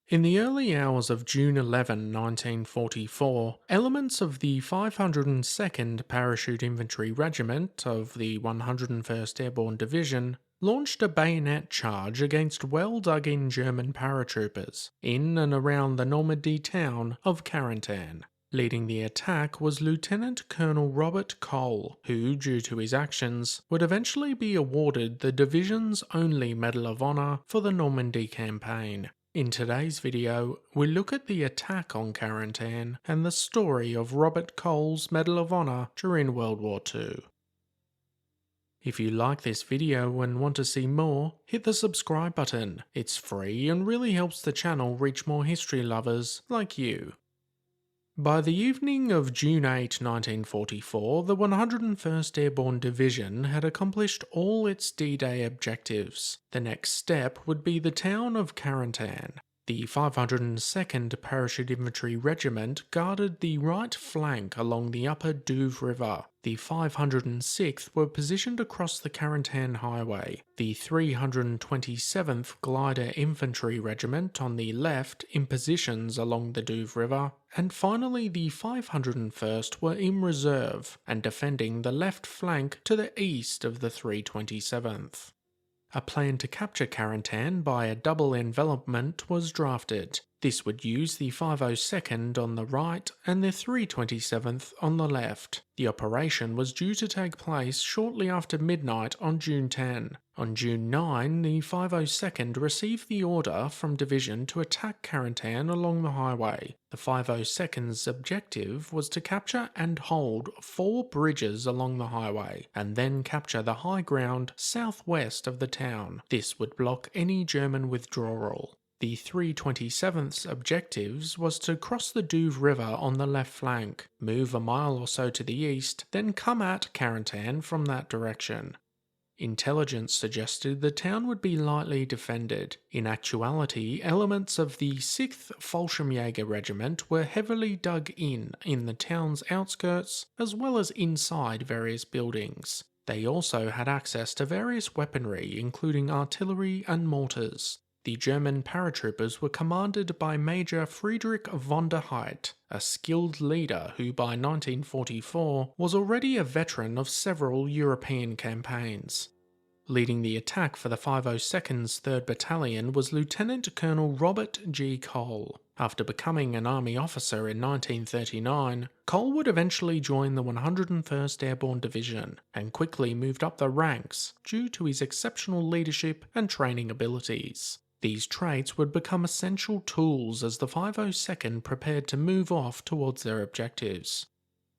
In the early hours of June 11, 1944, elements of the 502nd Parachute Infantry Regiment of the 101st Airborne Division launched a bayonet charge against well-dug-in German paratroopers in and around the Normandy town of Carentan. Leading the attack was Lieutenant Colonel Robert Cole, who, due to his actions, would eventually be awarded the division's only Medal of Honor for the Normandy campaign. In today's video, we look at the attack on Carentan and the story of Robert Cole's Medal of Honor during World War II. If you like this video and want to see more, hit the subscribe button. It's free and really helps the channel reach more history lovers like you. By the evening of June 8, 1944, the 101st Airborne Division had accomplished all its D-Day objectives. The next step would be the town of Carentan. The 502nd Parachute Infantry Regiment guarded the right flank along the upper Douve River. The 506th were positioned across the Carentan Highway. The 327th Glider Infantry Regiment on the left in positions along the Douve River. And finally the 501st were in reserve and defending the left flank to the east of the 327th. A plan to capture Carentan by a double envelopment was drafted. This would use the 502nd on the right and the 327th on the left. The operation was due to take place shortly after midnight on June 10. On June 9, the 502nd received the order from Division to attack Carentan along the highway. The 502nd's objective was to capture and hold 4 bridges along the highway, and then capture the high ground southwest of the town. This would block any German withdrawal. The 327th's objectives was to cross the Douve River on the left flank, move a mile or so to the east, then come at Carentan from that direction. Intelligence suggested the town would be lightly defended. In actuality, elements of the 6th Fallschirmjäger Regiment were heavily dug in the town's outskirts as well as inside various buildings. They also had access to various weaponry, including artillery and mortars. The German paratroopers were commanded by Major Friedrich von der Heydt, a skilled leader who by 1944 was already a veteran of several European campaigns. Leading the attack for the 502nd's 3rd Battalion was Lieutenant Colonel Robert G. Cole. After becoming an Army officer in 1939, Cole would eventually join the 101st Airborne Division and quickly moved up the ranks due to his exceptional leadership and training abilities. These traits would become essential tools as the 502nd prepared to move off towards their objectives.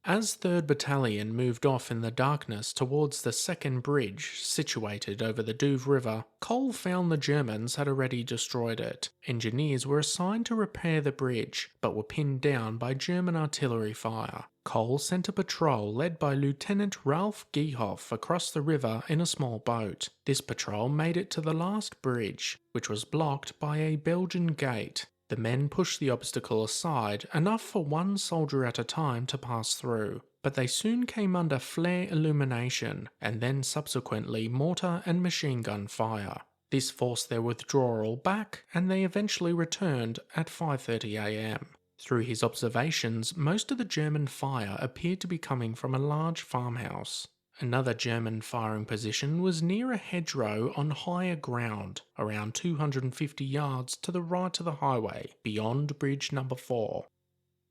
As 3rd Battalion moved off in the darkness towards the second bridge situated over the Douve River, Cole found the Germans had already destroyed it. Engineers were assigned to repair the bridge, but were pinned down by German artillery fire. Cole sent a patrol led by Lieutenant Ralph Giehoff across the river in a small boat. This patrol made it to the last bridge, which was blocked by a Belgian gate. The men pushed the obstacle aside, enough for one soldier at a time to pass through, but they soon came under flare illumination, and then subsequently mortar and machine gun fire. This forced their withdrawal back, and they eventually returned at 5:30 am. Through his observations, most of the German fire appeared to be coming from a large farmhouse. Another German firing position was near a hedgerow on higher ground, around 250 yards to the right of the highway, beyond Bridge Number 4.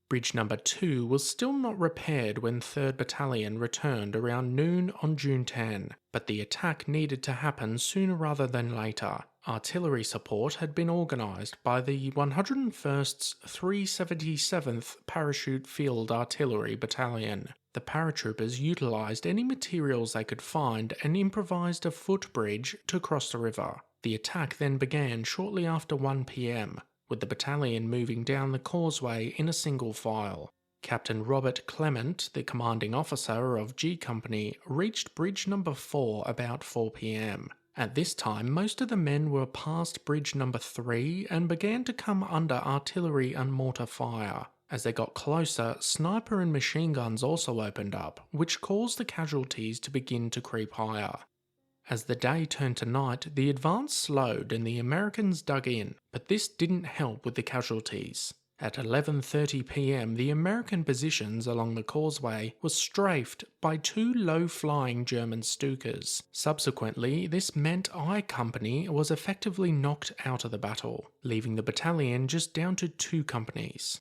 Bridge Number 2 was still not repaired when 3rd Battalion returned around noon on June 10, but the attack needed to happen sooner rather than later. Artillery support had been organised by the 101st's 377th Parachute Field Artillery Battalion. The paratroopers utilised any materials they could find and improvised a footbridge to cross the river. The attack then began shortly after 1 p.m, with the battalion moving down the causeway in a single file. Captain Robert Clement, the commanding officer of G Company, reached Bridge Number 4 about 4 p.m. At this time, most of the men were past Bridge Number 3 and began to come under artillery and mortar fire. As they got closer, sniper and machine guns also opened up, which caused the casualties to begin to creep higher. As the day turned to night, the advance slowed and the Americans dug in, but this didn't help with the casualties. At 11:30 p.m, the American positions along the causeway were strafed by two low-flying German Stukas. Subsequently, this meant I Company was effectively knocked out of the battle, leaving the battalion just down to 2 companies.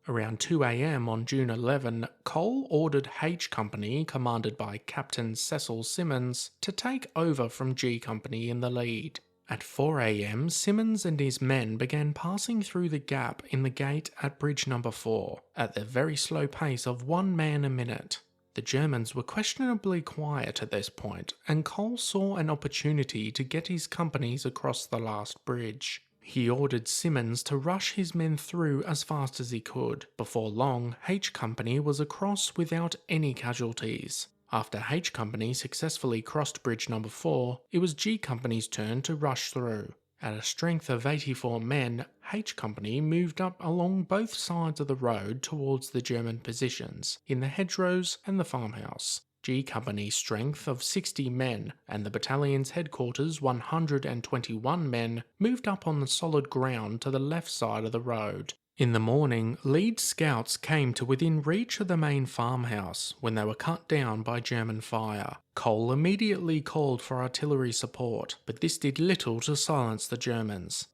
Around 2 a.m. on June 11, Cole ordered H Company, commanded by Captain Cecil Simmons, to take over from G Company in the lead. At 4 a.m, Simmons and his men began passing through the gap in the gate at Bridge Number 4, at the very slow pace of 1 man a minute. The Germans were questionably quiet at this point, and Cole saw an opportunity to get his companies across the last bridge. He ordered Simmons to rush his men through as fast as he could. Before long, H Company was across without any casualties. After H Company successfully crossed Bridge Number 4, it was G Company's turn to rush through. At a strength of 84 men, H Company moved up along both sides of the road towards the German positions, in the hedgerows and the farmhouse. G Company's strength of 60 men and the battalion's headquarters 121 men moved up on the solid ground to the left side of the road. In the morning, lead scouts came to within reach of the main farmhouse when they were cut down by German fire. Cole immediately called for artillery support, but this did little to silence the Germans.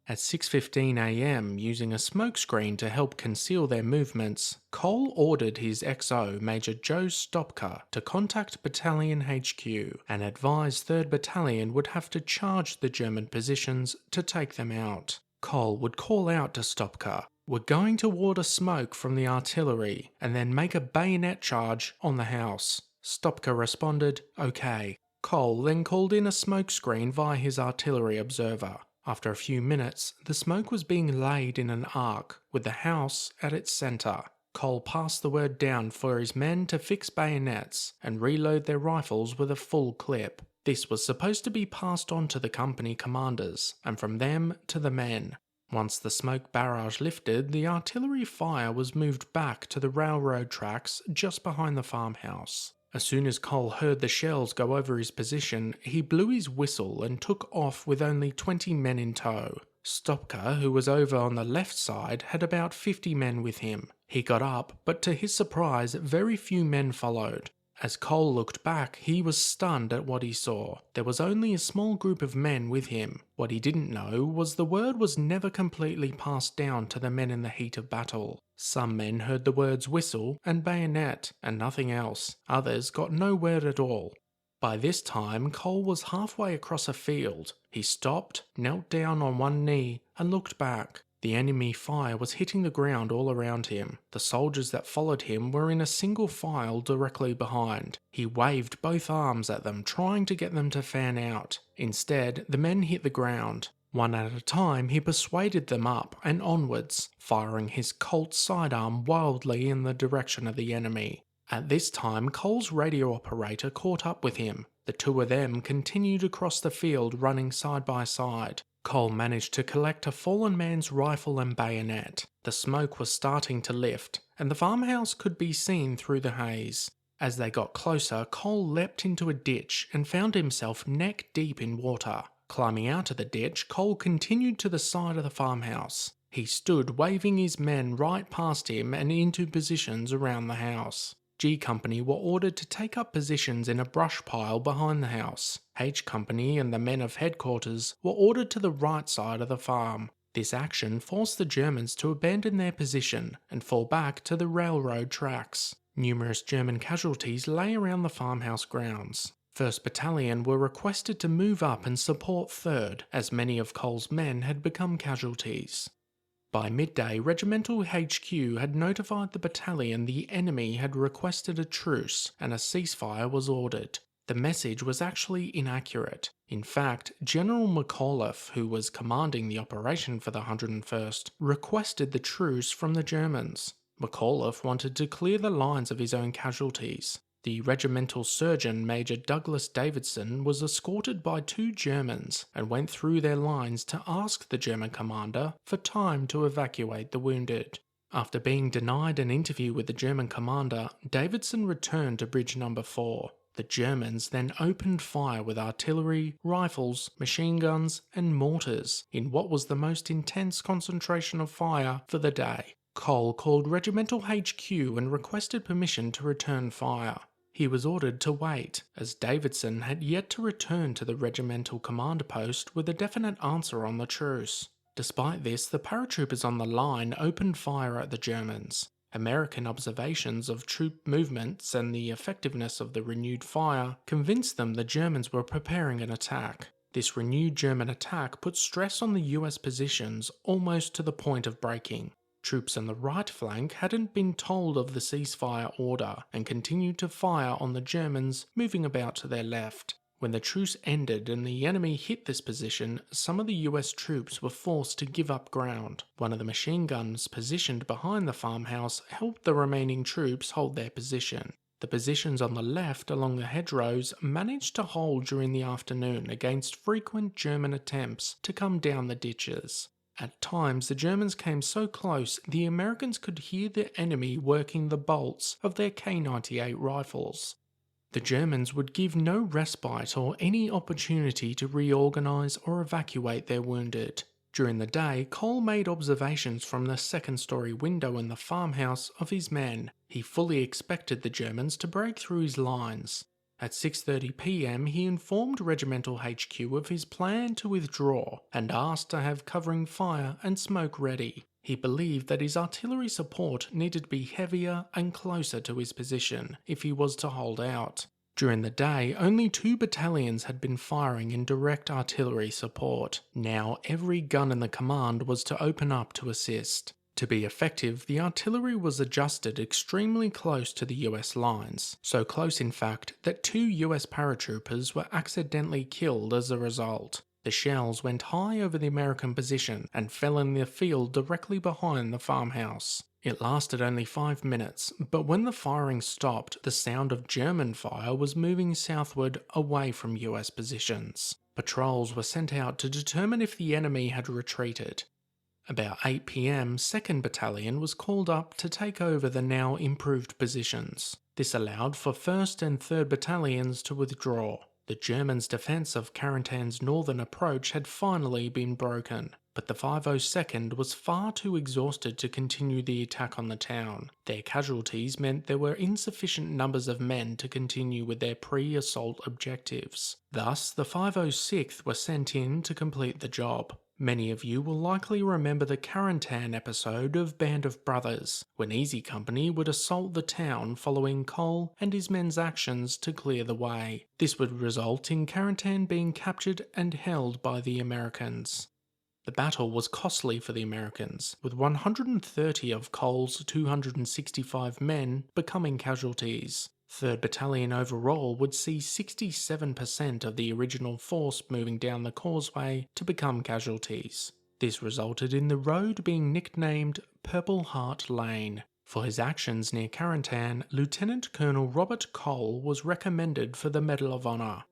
At 6:15 a.m, using a smokescreen to help conceal their movements, Cole ordered his XO, Major Joe Stopka, to contact Battalion HQ and advise 3rd Battalion would have to charge the German positions to take them out. Cole would call out to Stopka, "We're going to order smoke from the artillery and then make a bayonet charge on the house." Stopka responded, "OK." Cole then called in a smokescreen via his artillery observer. After a few minutes, the smoke was being laid in an arc, with the house at its centre. Cole passed the word down for his men to fix bayonets and reload their rifles with a full clip. This was supposed to be passed on to the company commanders, and from them to the men. Once the smoke barrage lifted, the artillery fire was moved back to the railroad tracks just behind the farmhouse. As soon as Cole heard the shells go over his position, he blew his whistle and took off with only 20 men in tow. Stopka, who was over on the left side, had about 50 men with him. He got up, but to his surprise, very few men followed. As Cole looked back, he was stunned at what he saw. There was only a small group of men with him. What he didn't know was the word was never completely passed down to the men in the heat of battle. Some men heard the words whistle and bayonet and nothing else. Others got no word at all. By this time, Cole was halfway across a field. He stopped, knelt down on one knee, and looked back. The enemy fire was hitting the ground all around him. The soldiers that followed him were in a single file directly behind. He waved both arms at them, trying to get them to fan out. Instead, the men hit the ground. One at a time, he persuaded them up and onwards, firing his Colt sidearm wildly in the direction of the enemy. At this time, Cole's radio operator caught up with him. The two of them continued across the field running side by side. Cole managed to collect a fallen man's rifle and bayonet. The smoke was starting to lift, and the farmhouse could be seen through the haze. As they got closer, Cole leapt into a ditch and found himself neck deep in water. Climbing out of the ditch, Cole continued to the side of the farmhouse. He stood waving his men right past him and into positions around the house. G Company were ordered to take up positions in a brush pile behind the house. H Company and the men of headquarters were ordered to the right side of the farm. This action forced the Germans to abandon their position and fall back to the railroad tracks. Numerous German casualties lay around the farmhouse grounds. 1st Battalion were requested to move up and support 3rd, as many of Cole's men had become casualties. By midday, Regimental HQ had notified the battalion the enemy had requested a truce and a ceasefire was ordered. The message was actually inaccurate. In fact, General McAuliffe, who was commanding the operation for the 101st, requested the truce from the Germans. McAuliffe wanted to clear the lines of his own casualties. The regimental surgeon, Major Douglas Davidson, was escorted by 2 Germans and went through their lines to ask the German commander for time to evacuate the wounded. After being denied an interview with the German commander, Davidson returned to Bridge Number 4. The Germans then opened fire with artillery, rifles, machine guns, and mortars in what was the most intense concentration of fire for the day. Cole called Regimental HQ and requested permission to return fire. He was ordered to wait, as Davidson had yet to return to the regimental command post with a definite answer on the truce. Despite this, the paratroopers on the line opened fire at the Germans. American observations of troop movements and the effectiveness of the renewed fire convinced them the Germans were preparing an attack. This renewed German attack put stress on the US positions almost to the point of breaking. Troops on the right flank hadn't been told of the ceasefire order and continued to fire on the Germans moving about to their left. When the truce ended and the enemy hit this position, some of the US troops were forced to give up ground. One of the machine guns positioned behind the farmhouse helped the remaining troops hold their position. The positions on the left along the hedgerows managed to hold during the afternoon against frequent German attempts to come down the ditches. At times, the Germans came so close the Americans could hear the enemy working the bolts of their K98 rifles. The Germans would give no respite or any opportunity to reorganise or evacuate their wounded. During the day, Cole made observations from the second-storey window in the farmhouse of his men. He fully expected the Germans to break through his lines. At 6:30 p.m, he informed Regimental HQ of his plan to withdraw and asked to have covering fire and smoke ready. He believed that his artillery support needed to be heavier and closer to his position if he was to hold out. During the day, only 2 battalions had been firing in direct artillery support. Now every gun in the command was to open up to assist. To be effective, the artillery was adjusted extremely close to the US lines, so close in fact that 2 US paratroopers were accidentally killed as a result. The shells went high over the American position and fell in the field directly behind the farmhouse. It lasted only 5 minutes, but when the firing stopped, the sound of German fire was moving southward away from US positions. Patrols were sent out to determine if the enemy had retreated. About 8 p.m, 2nd Battalion was called up to take over the now improved positions. This allowed for 1st and 3rd Battalions to withdraw. The Germans' defence of Carentan's northern approach had finally been broken, but the 502nd was far too exhausted to continue the attack on the town. Their casualties meant there were insufficient numbers of men to continue with their pre-assault objectives. Thus, the 506th were sent in to complete the job. Many of you will likely remember the Carentan episode of Band of Brothers, when Easy Company would assault the town following Cole and his men's actions to clear the way. This would result in Carentan being captured and held by the Americans. The battle was costly for the Americans, with 130 of Cole's 265 men becoming casualties. 3rd Battalion overall would see 67% of the original force moving down the causeway to become casualties. This resulted in the road being nicknamed Purple Heart Lane. For his actions near Carentan, Lieutenant Colonel Robert Cole was recommended for the Medal of Honor.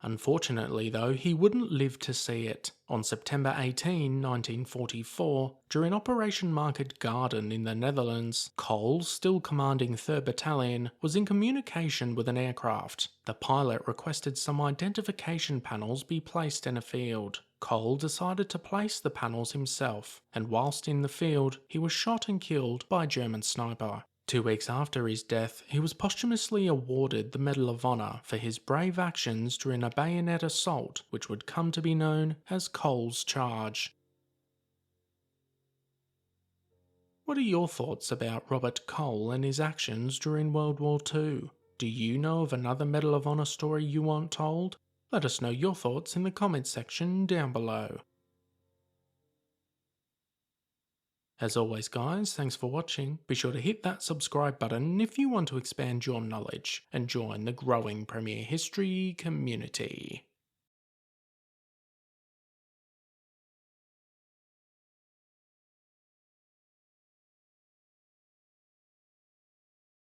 Unfortunately though, he wouldn't live to see it. On September 18, 1944, during Operation Market Garden in the Netherlands, Cole, still commanding 3rd Battalion, was in communication with an aircraft. The pilot requested some identification panels be placed in a field. Cole decided to place the panels himself, and whilst in the field, he was shot and killed by a German sniper. 2 weeks after his death, he was posthumously awarded the Medal of Honor for his brave actions during a bayonet assault which would come to be known as Cole's Charge. What are your thoughts about Robert Cole and his actions during World War II? Do you know of another Medal of Honor story you want told? Let us know your thoughts in the comments section down below. As always guys, thanks for watching. Be sure to hit that subscribe button if you want to expand your knowledge and join the growing Premier History community.